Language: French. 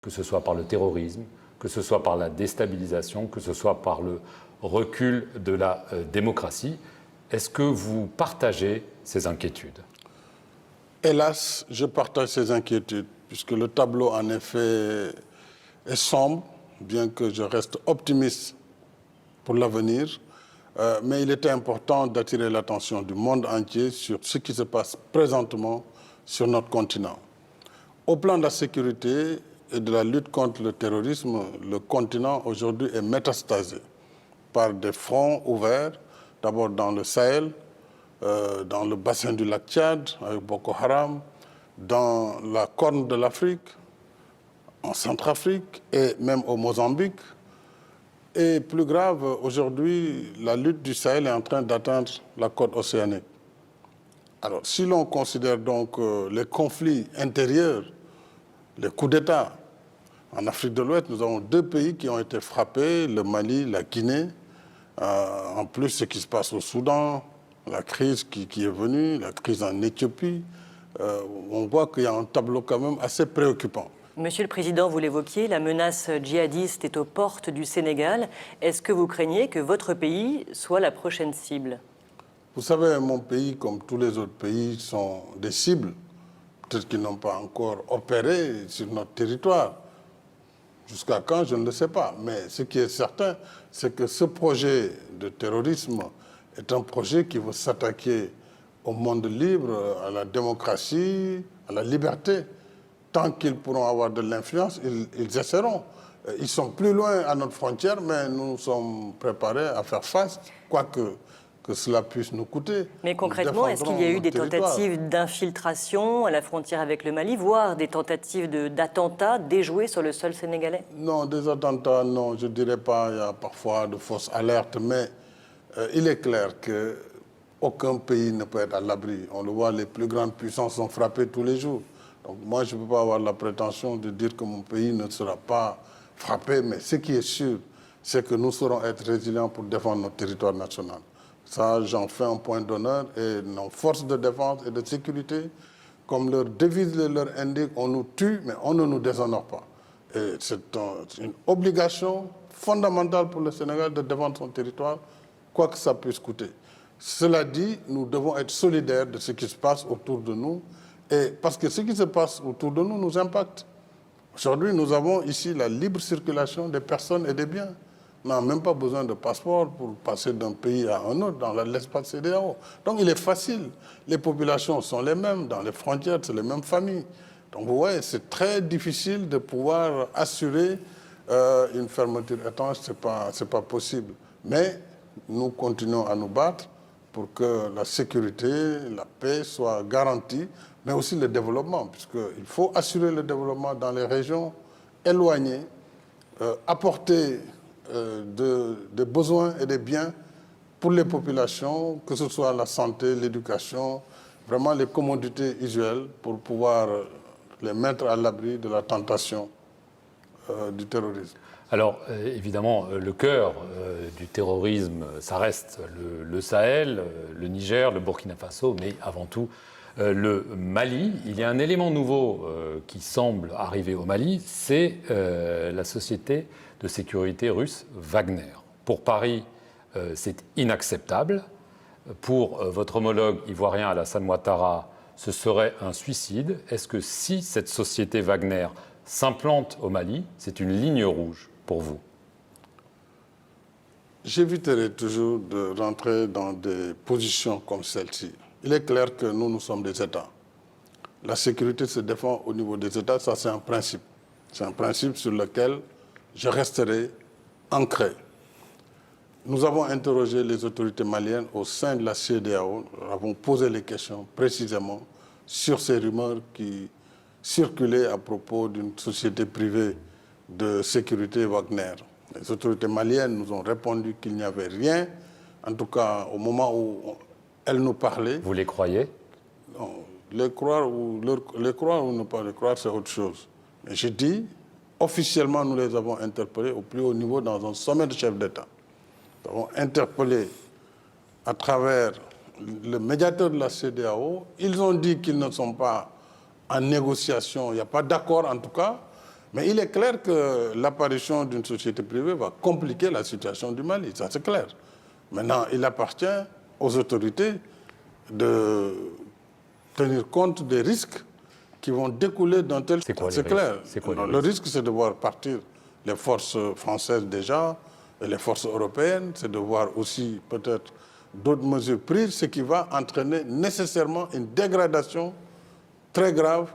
que ce soit par le terrorisme, que ce soit par la déstabilisation, que ce soit par le recul de la démocratie. Est-ce que vous partagez ces inquiétudes? Hélas, je partage ces inquiétudes, puisque le tableau, en effet, est sombre, bien que je reste optimiste pour l'avenir. Mais il était important d'attirer l'attention du monde entier sur ce qui se passe présentement sur notre continent. Au plan de la sécurité et de la lutte contre le terrorisme, le continent aujourd'hui est métastasé par des fronts ouverts, d'abord dans le Sahel, dans le bassin du lac Tchad avec Boko Haram, dans la Corne de l'Afrique, en Centrafrique et même au Mozambique. Et plus grave, aujourd'hui, la lutte du Sahel est en train d'atteindre la côte océanique. Alors, si l'on considère donc les conflits intérieurs, les coups d'État, en Afrique de l'Ouest, nous avons deux pays qui ont été frappés, le Mali, la Guinée. En plus, ce qui se passe au Soudan, la crise qui est venue, la crise en Éthiopie, on voit qu'il y a un tableau quand même assez préoccupant. Monsieur le Président, vous l'évoquiez, la menace djihadiste est aux portes du Sénégal. Est-ce que vous craignez que votre pays soit la prochaine cible? Vous savez, mon pays, comme tous les autres pays, sont des cibles. Peut-être qu'ils n'ont pas encore opéré sur notre territoire. Jusqu'à quand, je ne le sais pas. Mais ce qui est certain, c'est que ce projet de terrorisme est un projet qui veut s'attaquer au monde libre, à la démocratie, à la liberté. Tant qu'ils pourront avoir de l'influence, ils essaieront. Ils sont plus loin à notre frontière, mais nous sommes préparés à faire face, quoique que cela puisse nous coûter. Mais concrètement, est-ce qu'il y a eu des tentatives d'infiltration à la frontière avec le Mali, voire des tentatives d'attentats déjoués sur le sol sénégalais? Non, des attentats, non, je ne dirais pas. Il y a parfois de fausses alertes, mais il est clair qu'aucun pays ne peut être à l'abri. On le voit, les plus grandes puissances sont frappées tous les jours. Donc moi, je ne peux pas avoir la prétention de dire que mon pays ne sera pas frappé, mais ce qui est sûr, c'est que nous saurons être résilients pour défendre notre territoire national. Ça, j'en fais un point d'honneur, et nos forces de défense et de sécurité, comme leur devise leur indique, on nous tue, mais on ne nous déshonore pas. Et c'est une obligation fondamentale pour le Sénégal de défendre son territoire, quoi que ça puisse coûter. Cela dit, nous devons être solidaires de ce qui se passe autour de nous, et parce que ce qui se passe autour de nous nous impacte. Aujourd'hui, nous avons ici la libre circulation des personnes et des biens. On n'a même pas besoin de passeport pour passer d'un pays à un autre dans l'espace CEDEAO. Donc il est facile. Les populations sont les mêmes, dans les frontières, c'est les mêmes familles. Donc vous voyez, c'est très difficile de pouvoir assurer une fermeture étanche, c'est pas possible. Mais nous continuons à nous battre pour que la sécurité, la paix soient garanties, mais aussi le développement, puisqu'il faut assurer le développement dans les régions éloignées, apporter des besoins et des biens pour les populations, que ce soit la santé, l'éducation, vraiment les commodités usuelles pour pouvoir les mettre à l'abri de la tentation du terrorisme. Alors, évidemment, le cœur du terrorisme, ça reste le Sahel, le Niger, le Burkina Faso, mais avant tout le Mali. Il y a un élément nouveau qui semble arriver au Mali, c'est la société de sécurité russe Wagner. Pour Paris, c'est inacceptable. Pour votre homologue ivoirien Alassane Ouattara, ce serait un suicide. Est-ce que si cette société Wagner s'implante au Mali, c'est une ligne rouge pour vous? J'éviterai toujours de rentrer dans des positions comme celle-ci. Il est clair que nous sommes des États. La sécurité se défend au niveau des États, ça c'est un principe. C'est un principe sur lequel je resterai ancré. Nous avons interrogé les autorités maliennes au sein de la CEDEAO. Nous avons posé les questions précisément sur ces rumeurs qui circulaient à propos d'une société privée de sécurité Wagner. Les autorités maliennes nous ont répondu qu'il n'y avait rien, en tout cas au moment où elles nous parlaient. Vous les croyez? Non, les croire ou ne pas les croire, c'est autre chose. Mais je dis, officiellement, nous les avons interpellés au plus haut niveau dans un sommet de chefs d'État. Nous avons interpellé à travers le médiateur de la CEDEAO. Ils ont dit qu'ils ne sont pas en négociation, il n'y a pas d'accord en tout cas, Mais il est clair que l'apparition d'une société privée va compliquer la situation du Mali, ça c'est clair. Maintenant, il appartient aux autorités de tenir compte des risques qui vont découler d'un tel... C'est quoi les C'est clair. risques? Le risque, c'est de voir partir les forces françaises déjà, et les forces européennes, c'est de voir aussi peut-être d'autres mesures prises, ce qui va entraîner nécessairement une dégradation très grave.